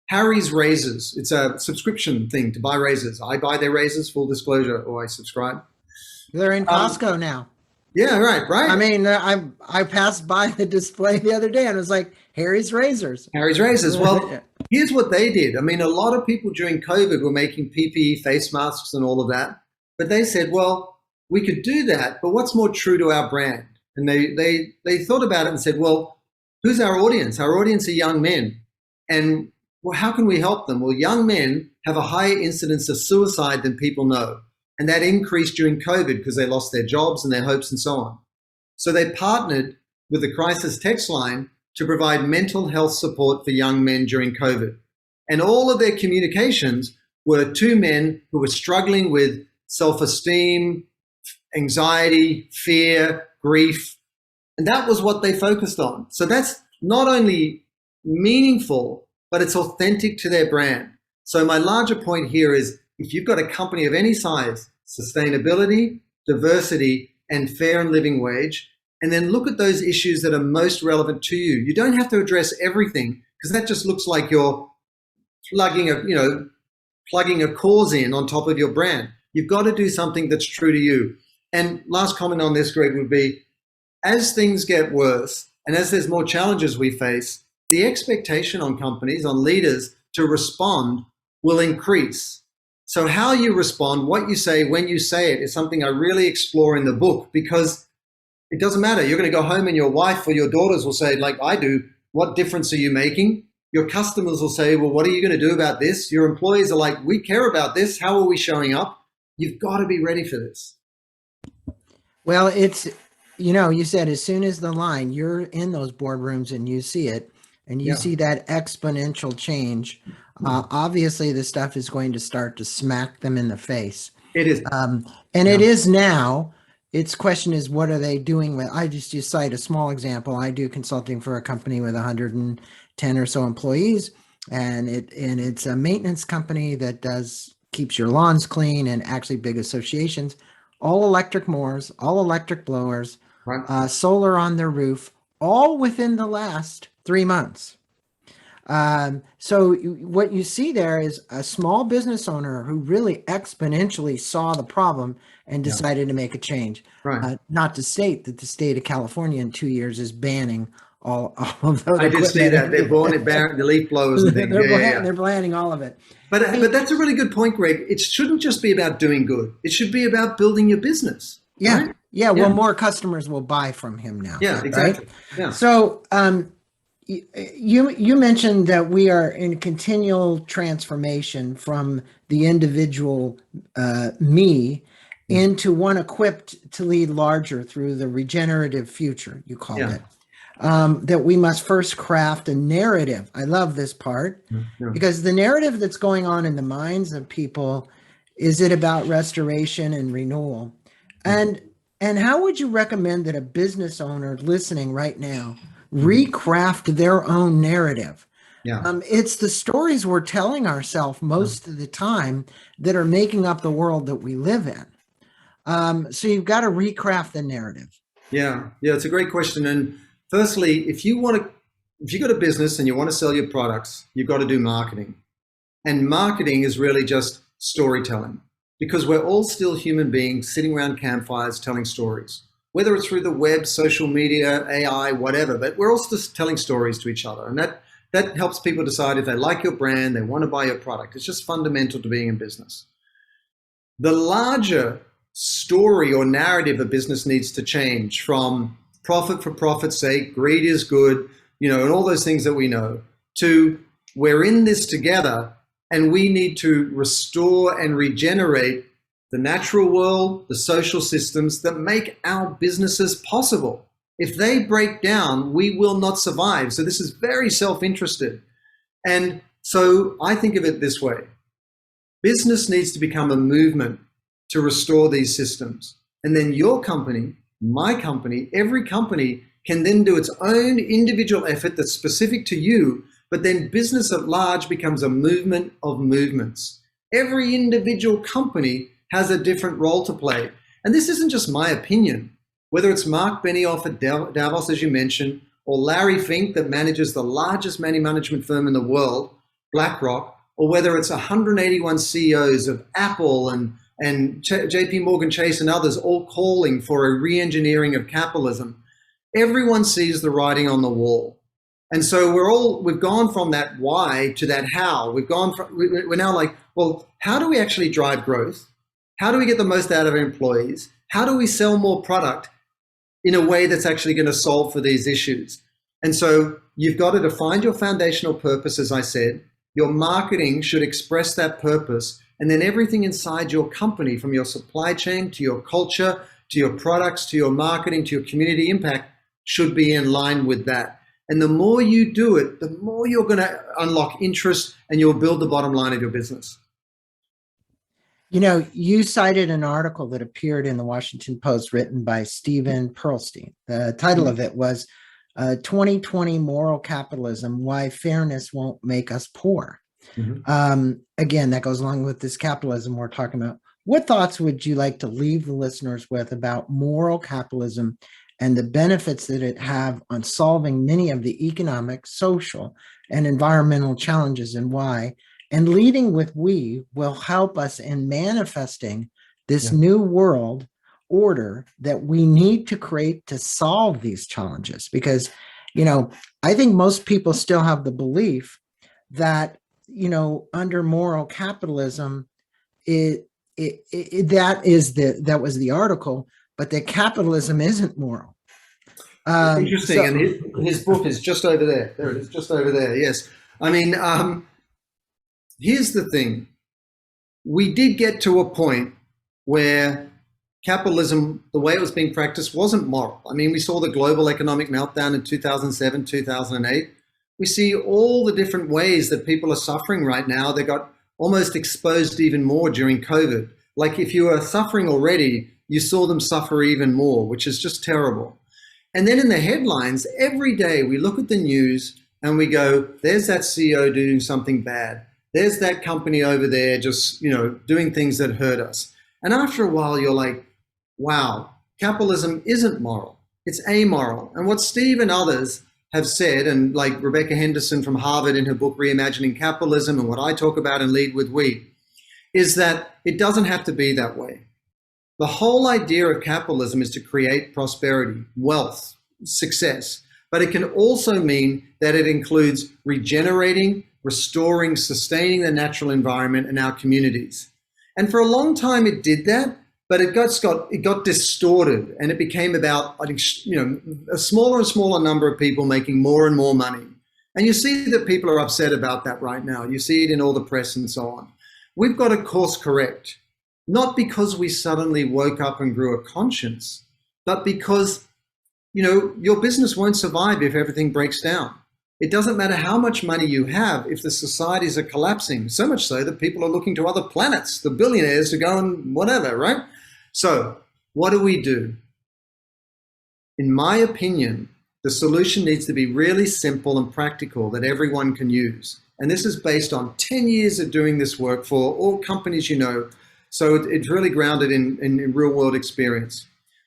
S2: Harry's Razors. It's a subscription thing to buy razors. I buy their razors, full disclosure, or I subscribe.
S1: They're in Costco now.
S2: Yeah, right.
S1: I mean, I passed by the display the other day and it was like, Harry's Razors.
S2: Harry's Razors. Well, here's what they did. I mean, a lot of people during COVID were making PPE, face masks and all of that. But they said, well, we could do that, but what's more true to our brand? And they thought about it and said, well, who's our audience? Our audience are young men. And well, how can we help them? Well, young men have a higher incidence of suicide than people know. And that increased during COVID because they lost their jobs and their hopes and so on. So they partnered with the crisis text line to provide mental health support for young men during COVID. And all of their communications were 2 men who were struggling with self-esteem, anxiety, fear, grief. And that was what they focused on. So that's not only meaningful, but it's authentic to their brand. So my larger point here is if you've got a company of any size, sustainability, diversity, and fair and living wage, and then look at those issues that are most relevant to you. You don't have to address everything, because that just looks like you're plugging a cause in on top of your brand. You've got to do something that's true to you. And last comment on this, Greg, would be, as things get worse and as there's more challenges we face, the expectation on companies, on leaders to respond will increase. So how you respond, what you say, when you say it, is something I really explore in the book, because it doesn't matter. You're going to go home and your wife or your daughters will say, like I do, what difference are you making? Your customers will say, well, what are you going to do about this? Your employees are like, we care about this. How are we showing up? You've got to be ready for this.
S1: Well, it's, you said as soon as the line, you're in those boardrooms and you see it, and you see that exponential change. Obviously, the stuff is going to start to smack them in the face.
S2: It is.
S1: It is now. Its question is, what are they doing with? I just cite a small example. I do consulting for a company with 110 or so employees, and it's a maintenance company that keeps your lawns clean, and actually big associations, all electric mowers, all electric blowers,
S2: Right.
S1: solar on their roof, all within the last 3 months. So what you see there is a small business owner who really exponentially saw the problem and decided to make a change.
S2: Right.
S1: Not to state that the state of California in 2 years is banning all of those.
S2: I did see that. They're banning the leaf blowers and things.
S1: They're banning all of it.
S2: But that's a really good point, Greg. It shouldn't just be about doing good. It should be about building your business.
S1: Yeah.
S2: Right?
S1: Yeah. Well, more customers will buy from him now.
S2: Yeah, exactly.
S1: Right?
S2: Yeah.
S1: So, you mentioned that we are in continual transformation from the individual me into one equipped to lead larger through the regenerative future, you called it. That we must first craft a narrative. I love this part because the narrative that's going on in the minds of people, is it about restoration and renewal? And how would you recommend that a business owner listening right now recraft their own narrative? It's the stories we're telling ourselves most of the time that are making up the world that we live in. So you've got to recraft the narrative.
S2: Yeah, it's a great question. And firstly, if you've got a business and you want to sell your products, you've got to do marketing. And marketing is really just storytelling, because we're all still human beings sitting around campfires telling stories, whether it's through the web, social media, AI, whatever, but we're all just telling stories to each other. And that helps people decide if they like your brand, they want to buy your product. It's just fundamental to being in business. The larger story or narrative a business needs to change from profit for profit's sake, greed is good, and all those things that we know, to we're in this together and we need to restore and regenerate the natural world, the social systems that make our businesses possible. If they break down, we will not survive. So this is very self-interested. And so I think of it this way. Business needs to become a movement to restore these systems. And then your company, my company, every company can then do its own individual effort that's specific to you, but then business at large becomes a movement of movements. Every individual company has a different role to play. And this isn't just my opinion. Whether it's Mark Benioff at Davos, as you mentioned, or Larry Fink that manages the largest money management firm in the world, BlackRock, or whether it's 181 CEOs of Apple and JP Morgan Chase and others all calling for a re-engineering of capitalism, everyone sees the writing on the wall. And so we've gone from that why to that how. We're now like, well, how do we actually drive growth? How do we get the most out of our employees? How do we sell more product in a way that's actually going to solve for these issues? And so you've got to define your foundational purpose, as I said. Your marketing should express that purpose. And then everything inside your company, from your supply chain to your culture, to your products, to your marketing, to your community impact, should be in line with that. And the more you do it, the more you're going to unlock interest and you'll build the bottom line of your business.
S1: You cited an article that appeared in the Washington Post written by Stephen Pearlstein. The title of it was 2020 Moral Capitalism, Why Fairness Won't Make Us Poor.
S2: Mhm.
S1: Again, that goes along with this capitalism we're talking about. What thoughts would you like to leave the listeners with about moral capitalism and the benefits that it have on solving many of the economic, social, and environmental challenges, and why? And leading with we will help us in manifesting this
S2: Yeah.
S1: new world order that we need to create to solve these challenges. Because, I think most people still have the belief that, under moral capitalism, that was the article, but that capitalism isn't moral.
S2: Interesting.
S1: So
S2: And his book is just over there. There it is, just over there. Yes. I mean, here's the thing. We did get to a point where capitalism, the way it was being practiced, wasn't moral. I mean, we saw the global economic meltdown in 2007, 2008. We see all the different ways that people are suffering right now. They got almost exposed even more during COVID. Like if you were suffering already, you saw them suffer even more, which is just terrible. And then in the headlines, every day we look at the news and we go, there's that CEO doing something bad. There's that company over there just, doing things that hurt us. And after a while, you're like, wow, capitalism isn't moral. It's amoral. And what Steve and others have said, and like Rebecca Henderson from Harvard in her book, Reimagining Capitalism, and what I talk about and Lead with We, is that it doesn't have to be that way. The whole idea of capitalism is to create prosperity, wealth, success, but it can also mean that it includes regenerating, restoring, sustaining the natural environment in our communities. And for a long time it did that, but it got distorted, and it became about a smaller and smaller number of people making more and more money. And you see that people are upset about that right now. You see it in all the press and so on. We've got to course correct. Not because we suddenly woke up and grew a conscience, but because, your business won't survive if everything breaks down. It doesn't matter how much money you have if the societies are collapsing, so much so that people are looking to other planets, the billionaires, to go and whatever, right? So what do? In my opinion, the solution needs to be really simple and practical that everyone can use. And this is based on 10 years of doing this work for all companies, so it's really grounded in real world experience.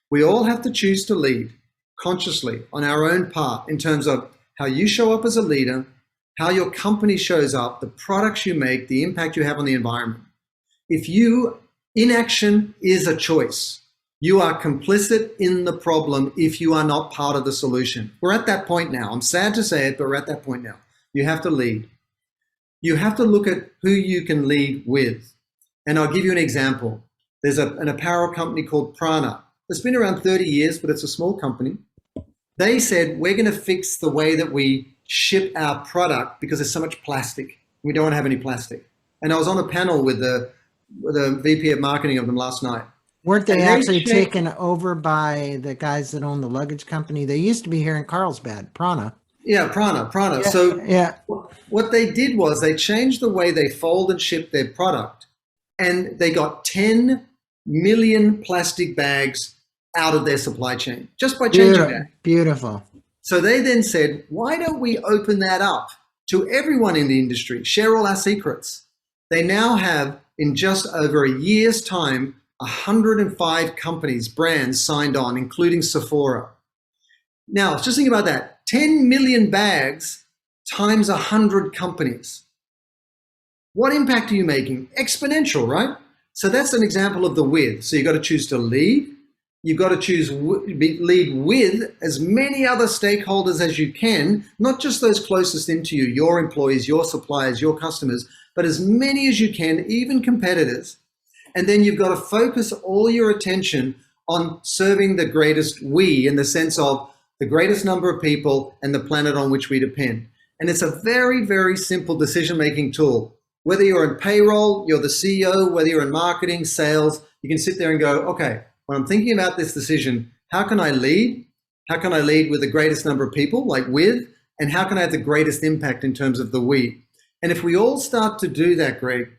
S2: We all have to choose to lead consciously on our own part in terms of how you show up as a leader, how your company shows up, the products you make, the impact you have on the environment. Inaction is a choice. You are complicit in the problem if you are not part of the solution. We're at that point now. I'm sad to say it, but we're at that point now. You have to lead. You have to look at who you can lead with. And I'll give you an example. There's an apparel company called Prana. It's been around 30 years, but it's a small company. They said, we're going to fix the way that we ship our product because there's so much plastic. We don't want to have any plastic. And I was on a panel with the VP of marketing of them last night.
S1: Weren't they actually taken over by the guys that own the luggage company? They used to be here in Carlsbad, Prana.
S2: Yeah, Prana.
S1: Yeah,
S2: so
S1: yeah.
S2: What they did was they changed the way they fold and ship their product, and they got 10 million plastic bags out of their supply chain just by changing that.
S1: Beautiful.
S2: So they then said, why don't we open that up to everyone in the industry, share all our secrets? They now have, in just over a year's time, 105 companies, brands signed on, including Sephora. Now, just think about that. 10 million bags times 100 companies. What impact are you making? Exponential, right? So that's an example of the with. So you've got to choose to lead. You've got to lead with as many other stakeholders as you can, not just those closest into you, your employees, your suppliers, your customers, but as many as you can, even competitors. And then you've got to focus all your attention on serving the greatest we, in the sense of the greatest number of people and the planet on which we depend. And it's a very, very simple decision-making tool. Whether you're in payroll, you're the CEO, whether you're in marketing, sales, you can sit there and go, okay, when I'm thinking about this decision, how can I lead? How can I lead with the greatest number of people, like with? And how can I have the greatest impact in terms of the we? And if we all start to do that, Greg,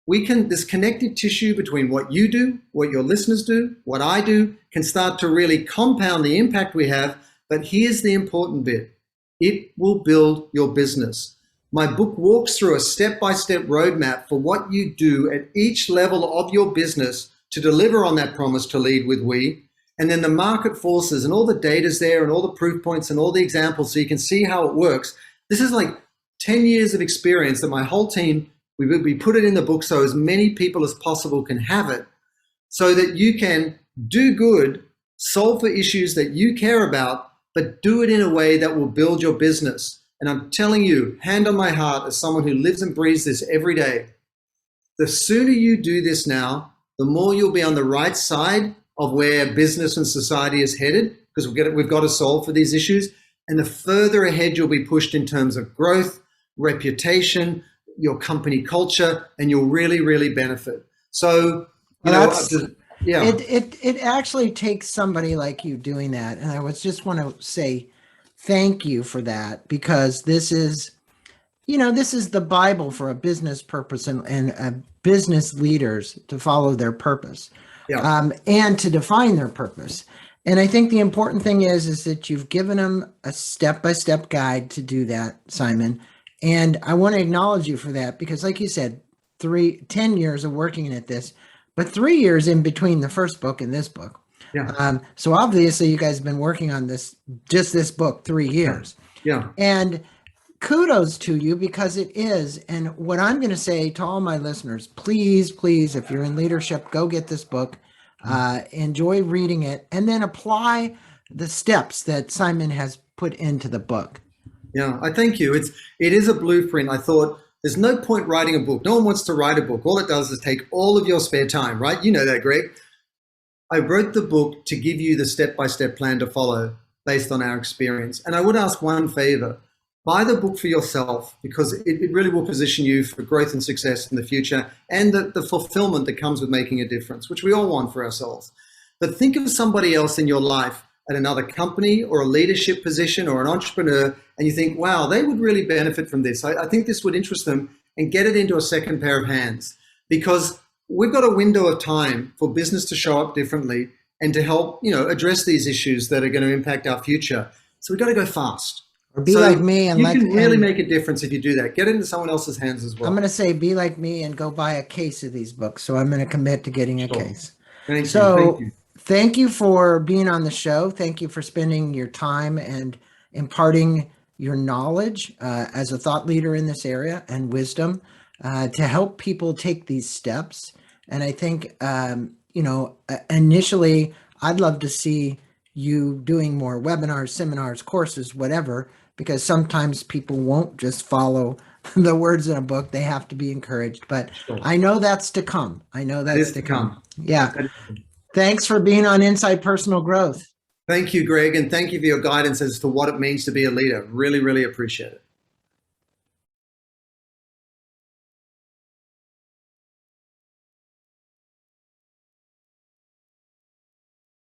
S2: this connective tissue between what you do, what your listeners do, what I do, can start to really compound the impact we have. But here's the important bit. It will build your business. My book walks through a step-by-step roadmap for what you do at each level of your business to deliver on that promise to lead with we. And then the market forces and all the data's there and all the proof points and all the examples so you can see how it works. This is like 10 years of experience that my whole team, we put it in the book so as many people as possible can have it, so that you can do good, solve for issues that you care about, but do it in a way that will build your business. And I'm telling you, hand on my heart, as someone who lives and breathes this every day, the sooner you do this now, the more you'll be on the right side of where business and society is headed, because we've got to solve for these issues. And the further ahead you'll be pushed in terms of growth, reputation, your company culture, and you'll really, really benefit. So, yeah.
S1: It actually takes somebody like you doing that. And I just want to say thank you for that, because this is the Bible for a business purpose and business leaders to follow their purpose, and to define their purpose. And I think the important thing is that you've given them a step-by-step guide to do that, Simon. And I want to acknowledge you for that, because like you said, 10 years of working at this, but 3 years in between the first book and this book.
S2: Yeah.
S1: So obviously you guys have been working on this book 3 years.
S2: Yeah.
S1: And kudos to you, because it is. And what I'm going to say to all my listeners, please, if you're in leadership, go get this book, enjoy reading it, and then apply the steps that Simon has put into the book.
S2: Yeah, I thank you. It is a blueprint. I thought there's no point writing a book. No one wants to write a book. All it does is take all of your spare time, right? You know that, Greg. I wrote the book to give you the step-by-step plan to follow based on our experience. And I would ask one favor. Buy the book for yourself, because it really will position you for growth and success in the future, and the fulfillment that comes with making a difference, which we all want for ourselves. But think of somebody else in your life at another company or a leadership position or an entrepreneur, and you think, wow, they would really benefit from this. I think this would interest them, and get it into a second pair of hands, because we've got a window of time for business to show up differently and to help, address these issues that are going to impact our future. So we've got to go fast.
S1: Or be like me, and
S2: you can really make a difference if you do that. Get it into someone else's hands as well.
S1: I'm going to say, be like me and go buy a case of these books. So I'm going to commit to getting a case.
S2: Thank you.
S1: Thank you for being on the show. Thank you for spending your time and imparting your knowledge as a thought leader in this area, and wisdom to help people take these steps. And I think, initially, I'd love to see you doing more webinars, seminars, courses, whatever, because sometimes people won't just follow the words in a book. They have to be encouraged. But I know that's to come. Yeah. Thanks for being on Inside Personal Growth.
S2: Thank you, Greg. And thank you for your guidance as to what it means to be a leader. Really, really appreciate it.